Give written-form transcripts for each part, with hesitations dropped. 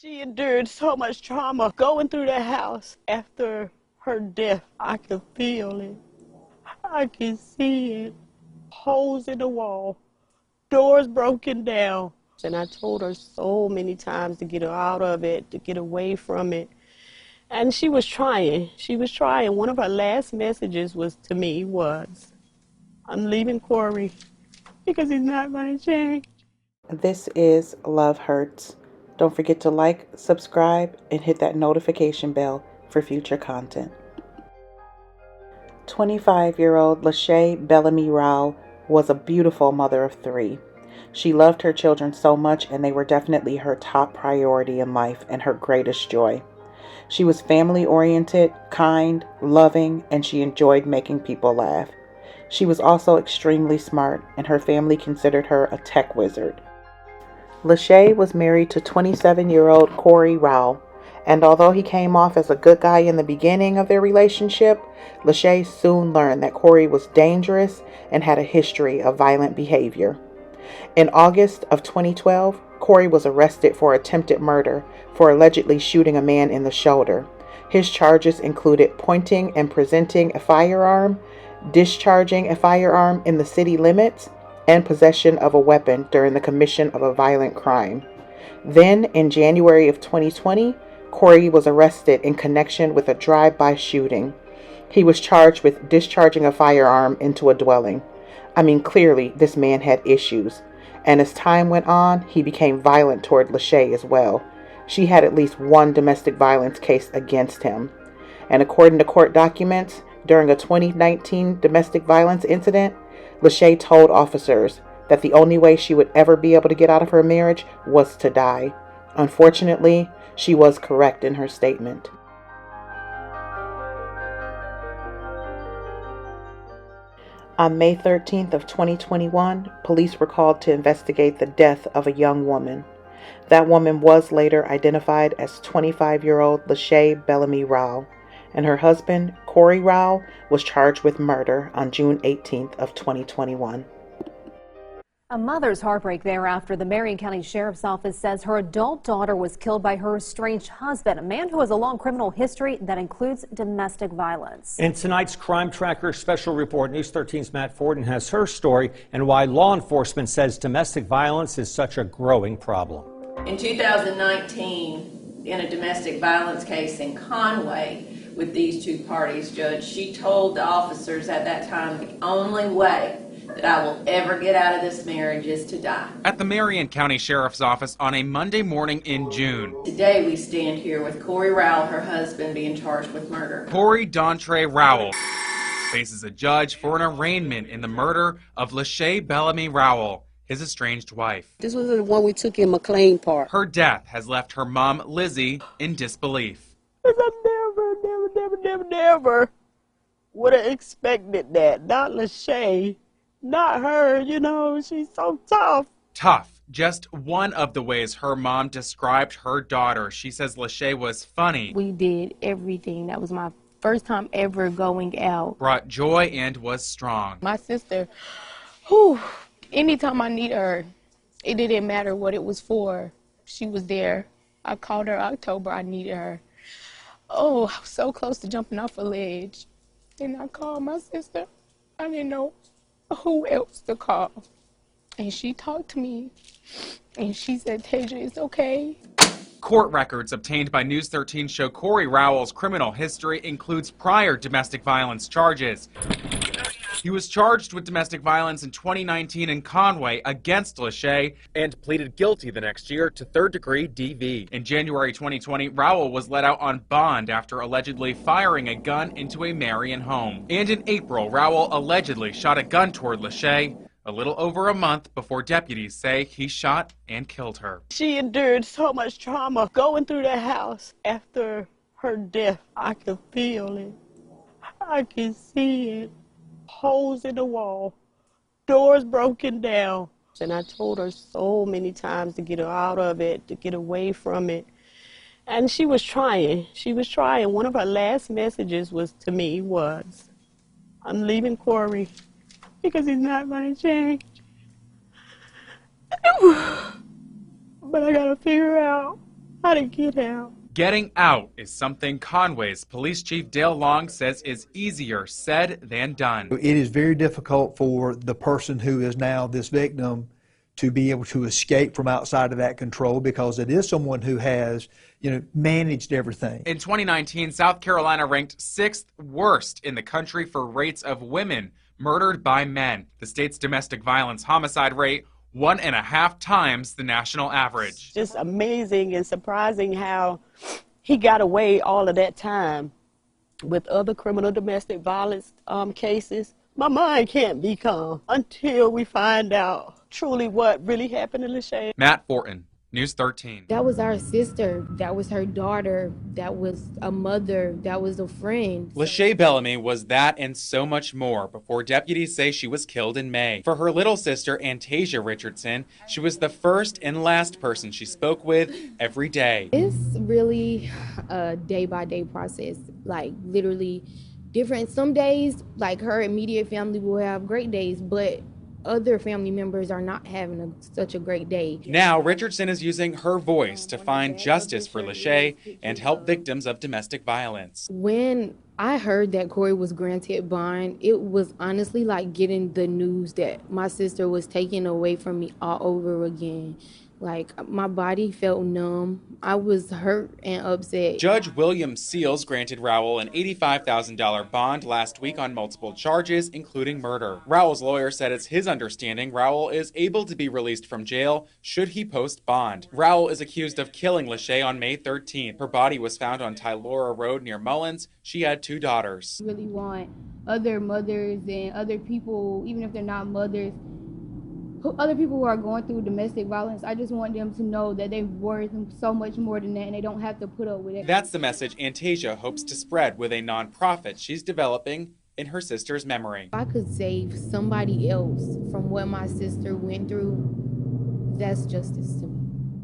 She endured so much trauma going through the house after her death. I could feel it. I could see it. Holes in the wall, doors broken down. And I told her so many times to get her out of it, to get away from it. And she was trying. She was trying. One of her last messages to me was, I'm leaving Corey because he's not going to change. This is Love Hurts. Don't forget to like, subscribe, and hit that notification bell for future content. 25-year-old Lasha Bellamy-Rowell was a beautiful mother of 3. She loved her children so much, and they were definitely her top priority in life and her greatest joy. She was family-oriented, kind, loving, and she enjoyed making people laugh. She was also extremely smart, and her family considered her a tech wizard. Lasha was married to 27-year-old Corey Rowell, and although he came off as a good guy in the beginning of their relationship, Lasha soon learned that Corey was dangerous and had a history of violent behavior. In August of 2012, Corey was arrested for attempted murder for allegedly shooting a man in the shoulder. His charges included pointing and presenting a firearm, discharging a firearm in the city limits, and possession of a weapon during the commission of a violent crime. Then, in January of 2020, Corey was arrested in connection with a drive-by shooting. He was charged with discharging a firearm into a dwelling. Clearly, this man had issues. And as time went on, he became violent toward Lasha as well. She had at least one domestic violence case against him. And according to court documents, during a 2019 domestic violence incident, Lasha told officers that the only way she would ever be able to get out of her marriage was to die. Unfortunately, she was correct in her statement. On May 13th of 2021, police were called to investigate the death of a young woman. That woman was later identified as 25-year-old Lasha Bellamy-Rowell, and her husband, Corey Rowell, was charged with murder on June 18th of 2021. A mother's heartbreak there after the Marion County Sheriff's Office says her adult daughter was killed by her estranged husband, a man who has a long criminal history that includes domestic violence. In tonight's Crime Tracker special report, News 13's Matt Forden has her story and why law enforcement says domestic violence is such a growing problem. In 2019, in a domestic violence case in Conway with these two parties, Judge, she told the officers at that time the only way that I will ever get out of this marriage is to die. At the Marion County Sheriff's Office on a Monday morning in June. Today we stand here with Corey Rowell, her husband, being charged with murder. Corey Dontre Rowell faces a judge for an arraignment in the murder of Lasha Bellamy-Rowell, his estranged wife. This was the one we took in McLean Park. Her death has left her mom, Lizzie, in disbelief. I never would have expected that. Not Lasha. Not her, she's so tough. Tough, just one of the ways her mom described her daughter. She says Lasha was funny. We did everything. That was my first time ever going out. Brought joy and was strong. My sister, anytime I need her, it didn't matter what it was for. She was there. I called her October, I needed her. I was so close to jumping off a ledge. And I called my sister. I didn't know who else to call. And she talked to me, and she said, Tasia, it's okay. Court records obtained by News 13 show Corey Rowell's criminal history includes prior domestic violence charges. He was charged with domestic violence in 2019 in Conway against Lasha and pleaded guilty the next year to third-degree DV. In January 2020, Rowell was let out on bond after allegedly firing a gun into a Marion home. And in April, Rowell allegedly shot a gun toward Lasha a little over a month before deputies say he shot and killed her. She endured so much trauma going through the house after her death. I could feel it. I could see it. Holes in the wall, doors broken down. And I told her so many times to get her out of it, to get away from it. And she was trying. She was trying. One of her last messages to me was, I'm leaving Corey because he's not going to change. But I got to figure out how to get out. Getting out is something Conway's Police Chief Dale Long says is easier said than done. It is very difficult for the person who is now this victim to be able to escape from outside of that control, because it is someone who has, managed everything. In 2019, South Carolina ranked 6th worst in the country for rates of women murdered by men. The state's domestic violence homicide rate 1.5 times the national average. Just amazing and surprising how he got away all of that time with other criminal domestic violence cases. My mind can't be calm until we find out truly what really happened to Lasha. Matt Fortin, News 13. That was our sister. That was her daughter. That was a mother. That was a friend. Lasha Bellamy was that and so much more before deputies say she was killed in May. For her little sister, Antasia Richardson, she was the first and last person she spoke with every day. It's really a day-by-day process, like literally different. Some days, like her immediate family will have great days, but other family members are not having such a great day. Now, Richardson is using her voice to find justice for Lasha and help victims of domestic violence. When I heard that Corey was granted bond, it was honestly like getting the news that my sister was taken away from me all over again. Like, my body felt numb. I was hurt and upset. Judge William Seals granted Rowell an $85,000 bond last week on multiple charges, including murder. Rowell's lawyer said it's his understanding Rowell is able to be released from jail should he post bond. Rowell is accused of killing Lasha on May 13th. Her body was found on Tylora Road near Mullins. She had 2 daughters. I really want other mothers and other people, even if they're not mothers, other people who are going through domestic violence, I just want them to know that they're worth so much more than that and they don't have to put up with it. That's the message Antasia hopes to spread with a nonprofit she's developing in her sister's memory. If I could save somebody else from what my sister went through, that's justice to me.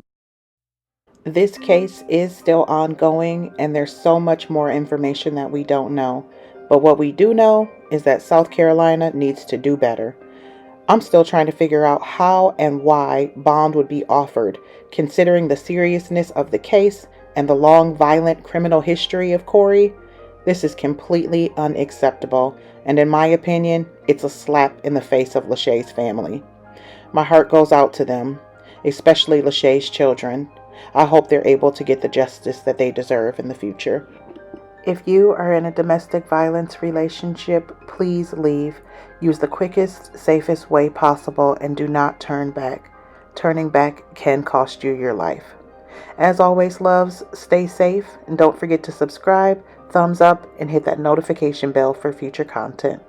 This case is still ongoing, and there's so much more information that we don't know. But what we do know is that South Carolina needs to do better. I'm still trying to figure out how and why bond would be offered, considering the seriousness of the case and the long violent criminal history of Corey. This is completely unacceptable, and in my opinion, it's a slap in the face of Lasha's family. My heart goes out to them, especially Lasha's children. I hope they're able to get the justice that they deserve in the future. If you are in a domestic violence relationship, please leave. Use the quickest, safest way possible and do not turn back. Turning back can cost you your life. As always, loves, stay safe and don't forget to subscribe, thumbs up, and hit that notification bell for future content.